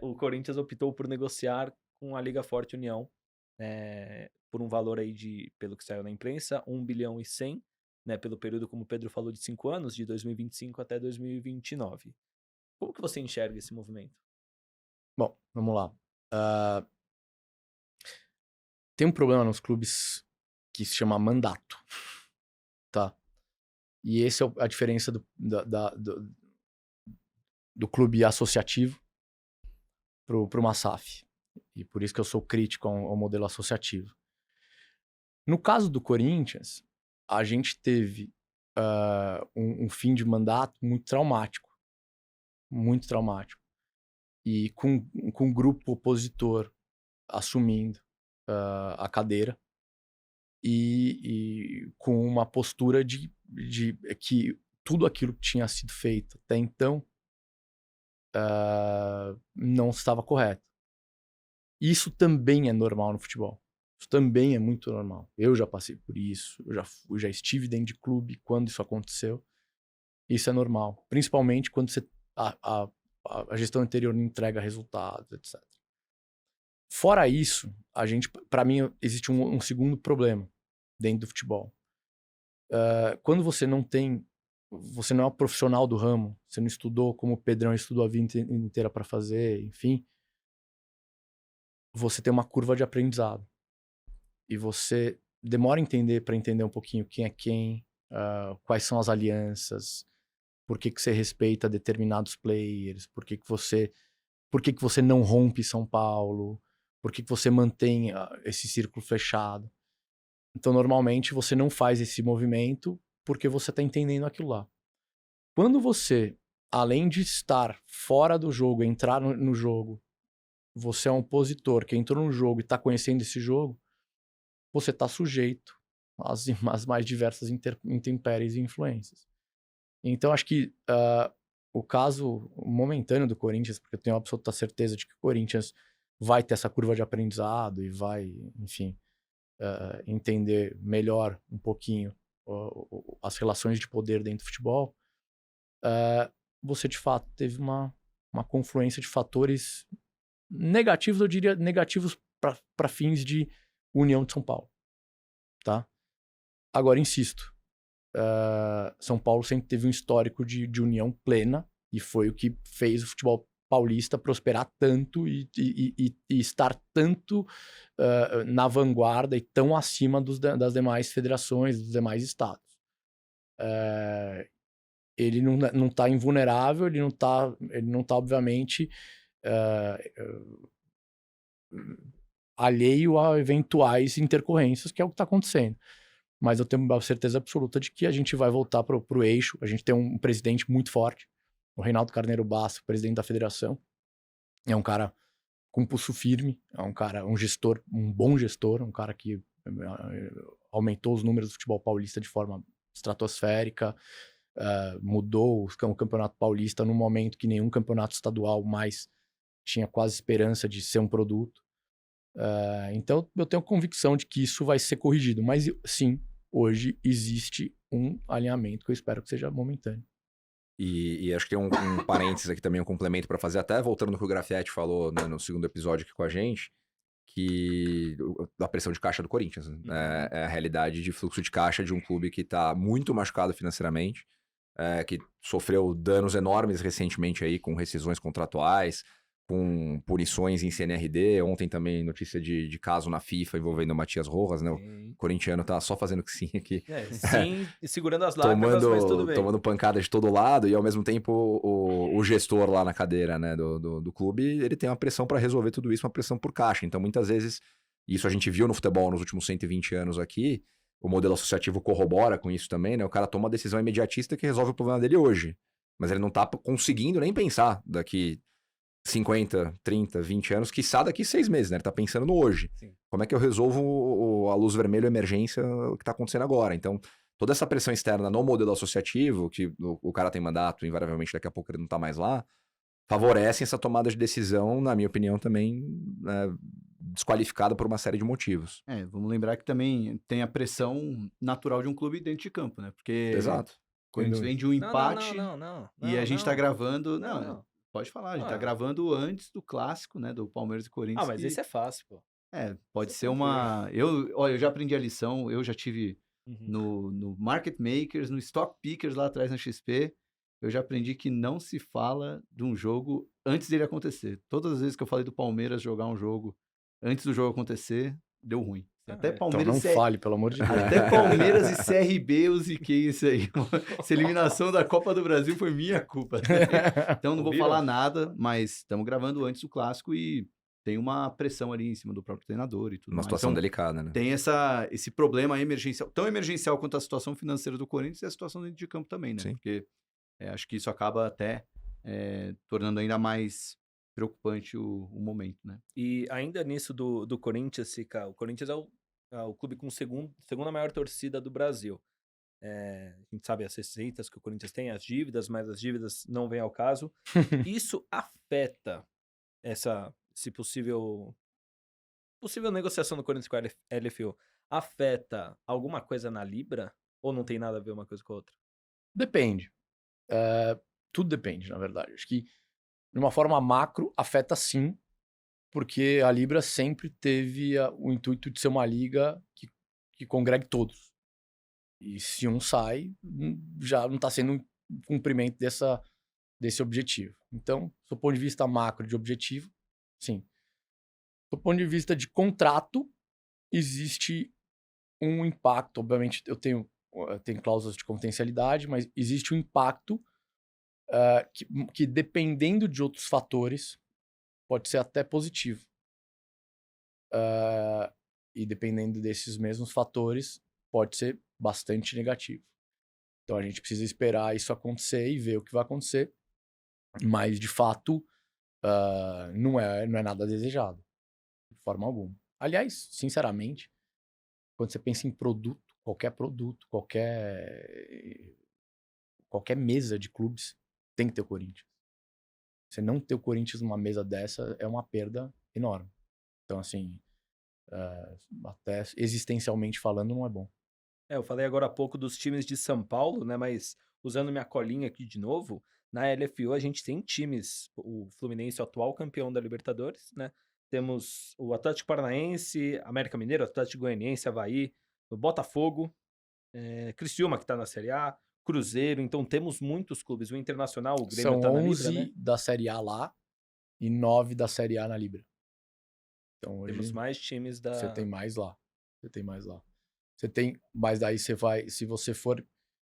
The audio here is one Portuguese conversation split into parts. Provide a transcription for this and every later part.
o Corinthians optou por negociar com a Liga Forte União, por um valor aí de, pelo que saiu na imprensa, 1,1 bilhão, né, pelo período, como o Pedro falou, de 5 anos, de 2025 até 2029. Como que você enxerga esse movimento? Bom, vamos lá. Ah, tem um problema nos clubes que se chama mandato, tá? E esse é a diferença do clube associativo para uma SAF. E por isso que eu sou crítico ao modelo associativo. No caso do Corinthians, a gente teve um fim de mandato muito traumático. Muito traumático. E com um grupo opositor assumindo a cadeira e com uma postura de que tudo aquilo que tinha sido feito até então não estava correto. Isso também é normal no futebol. Isso também é muito normal. Eu já passei por isso, já estive dentro de clube quando isso aconteceu. Isso é normal. Principalmente quando a gestão anterior não entrega resultados, etc. Fora isso, para mim, existe um segundo problema dentro do futebol. Quando você não é um profissional do ramo, você não estudou como o Pedrão estudou a vida inteira para fazer, enfim, você tem uma curva de aprendizado. E você demora a entender para entender um pouquinho quem é quem, quais são as alianças, por que você respeita determinados players, por que você não rompe São Paulo, por que você mantém esse círculo fechado. Então, normalmente, você não faz esse movimento porque você está entendendo aquilo lá. Quando você, além de estar fora do jogo, entrar no jogo, você é um opositor que entrou no jogo e está conhecendo esse jogo, você está sujeito às mais diversas intempéries e influências. Então, acho que o caso momentâneo do Corinthians, porque eu tenho absoluta certeza de que o Corinthians vai ter essa curva de aprendizado e vai, enfim, entender melhor um pouquinho as relações de poder dentro do futebol, você de fato teve uma confluência de fatores negativos, eu diria negativos para fins de União de São Paulo, tá? Agora, insisto, São Paulo sempre teve um histórico de união plena e foi o que fez o futebol paulista prosperar tanto e estar tanto na vanguarda e tão acima das demais federações, dos demais estados. Ele não está invulnerável, ele não tá obviamente alheio a eventuais intercorrências, que é o que está acontecendo. Mas eu tenho uma certeza absoluta de que a gente vai voltar pro eixo. A gente tem um presidente muito forte, o Reinaldo Carneiro Bassa, presidente da federação. É um cara com pulso firme, é um cara, um gestor, um bom gestor, um cara que aumentou os números do futebol paulista de forma estratosférica, mudou o campeonato paulista num momento que nenhum campeonato estadual mais tinha quase esperança de ser um produto. Então eu tenho convicção de que isso vai ser corrigido, mas sim, hoje existe um alinhamento que eu espero que seja momentâneo. E acho que tem um parênteses aqui também, um complemento para fazer, até voltando no que o Grafietti falou, né, no segundo episódio aqui com a gente, que da pressão de caixa do Corinthians, né? É a realidade de fluxo de caixa de um clube que está muito machucado financeiramente, que sofreu danos enormes recentemente aí com rescisões contratuais, com punições em CNRD. Ontem também notícia de caso na FIFA envolvendo o Matias Rojas, né? O Sim. corintiano tá só fazendo que sim aqui. Sim, e segurando as lágrimas, mas tudo bem. Tomando pancada de todo lado, e ao mesmo tempo o gestor lá na cadeira, né, do clube, ele tem uma pressão para resolver tudo isso, uma pressão por caixa. Então, muitas vezes, isso a gente viu no futebol nos últimos 120 anos aqui, o modelo associativo corrobora com isso também, né? O cara toma uma decisão imediatista que resolve o problema dele hoje, mas ele não tá conseguindo nem pensar daqui 50, 30, 20 anos, quiçá daqui 6 meses, né? Ele tá pensando no hoje. Sim. Como é que eu resolvo a luz vermelha, a emergência, o que tá acontecendo agora? Então, toda essa pressão externa no modelo associativo, que o cara tem mandato, invariavelmente daqui a pouco ele não tá mais lá, favorecem essa tomada de decisão, na minha opinião, também desqualificada por uma série de motivos. Vamos lembrar que também tem a pressão natural de um clube dentro de campo, né? Porque Exato. o Corinthians vem de um empate Não, e a gente tá gravando. não. Pode falar, a gente Ah. tá gravando antes do clássico, né, do Palmeiras e Corinthians. Ah, mas esse é fácil, pô. Pode Esse ser é uma... Olha, eu já aprendi a lição, eu já tive Uhum. no Market Makers, no Stock Pickers lá atrás na XP, eu já aprendi que não se fala de um jogo antes dele acontecer. Todas as vezes que eu falei do Palmeiras jogar um jogo antes do jogo acontecer, deu ruim. Ah, Até é. Então Palmeiras não fale, pelo amor de Deus. Até Palmeiras e CRB eu ziquei isso aí. Essa eliminação da Copa do Brasil foi minha culpa. Então não vou Ouviram? falar nada, mas estamos gravando antes do clássico e tem uma pressão ali em cima do próprio treinador e tudo Uma mais. situação Então, delicada, né? tem esse problema emergencial, tão emergencial quanto a situação financeira do Corinthians e a situação dentro de campo também, né? Sim. Porque acho que isso acaba até tornando ainda mais preocupante o momento, né? E ainda nisso do Corinthians, Sica, o Corinthians é o clube com segunda maior torcida do Brasil. A gente sabe as receitas que o Corinthians tem, as dívidas, mas as dívidas não vêm ao caso. Isso afeta esse possível negociação do Corinthians com a LFU? Afeta alguma coisa na Libra? Ou não tem nada a ver uma coisa com a outra? Depende. Tudo depende, na verdade. Acho que, de uma forma macro, afeta sim, porque a Libra sempre teve o intuito de ser uma liga que congregue todos. E se um sai, já não está sendo um cumprimento desse objetivo. Então, do ponto de vista macro de objetivo, sim. Do ponto de vista de contrato, existe um impacto. Obviamente, eu tenho cláusulas de confidencialidade, mas existe um impacto que, dependendo de outros fatores, pode ser até positivo. E dependendo desses mesmos fatores, pode ser bastante negativo. Então a gente precisa esperar isso acontecer e ver o que vai acontecer. Mas, de fato, não é nada desejado. De forma alguma. Aliás, sinceramente, quando você pensa em produto, qualquer mesa de clubes, tem que ter o Corinthians. Você não ter o Corinthians numa mesa dessa é uma perda enorme. Então, assim, até existencialmente falando, não é bom. Eu falei agora há pouco dos times de São Paulo, né? Mas usando minha colinha aqui de novo, na LFU a gente tem times, o Fluminense, o atual campeão da Libertadores, né? Temos o Atlético Paranaense, América Mineiro, Atlético Goianiense, Avaí, o Botafogo, Criciúma, que tá na Série A, Cruzeiro, então temos muitos clubes. O Internacional, o Grêmio São tá na 11 Libra, né? da Série A lá e 9 da Série A na Libra. Então hoje Temos mais times você da... tem mais lá. Você tem, mas daí você vai, se você for...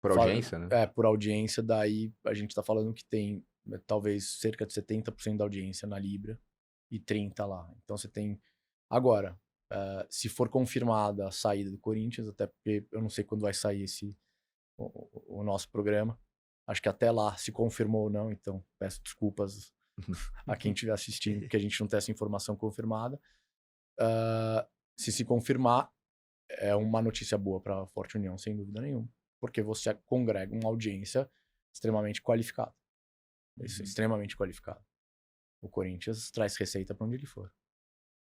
Por audiência, né? Por audiência, daí a gente tá falando que tem talvez cerca de 70% da audiência na Libra e 30% lá. Então você tem... Agora, se for confirmada a saída do Corinthians, até porque eu não sei quando vai sair o nosso programa, acho que até lá se confirmou ou não, então peço desculpas a quem estiver assistindo, porque a gente não tem essa informação confirmada. Se confirmar, é uma notícia boa para a Forte União, sem dúvida nenhuma, porque você congrega uma audiência extremamente qualificada. Extremamente qualificada. O Corinthians traz receita para onde ele for.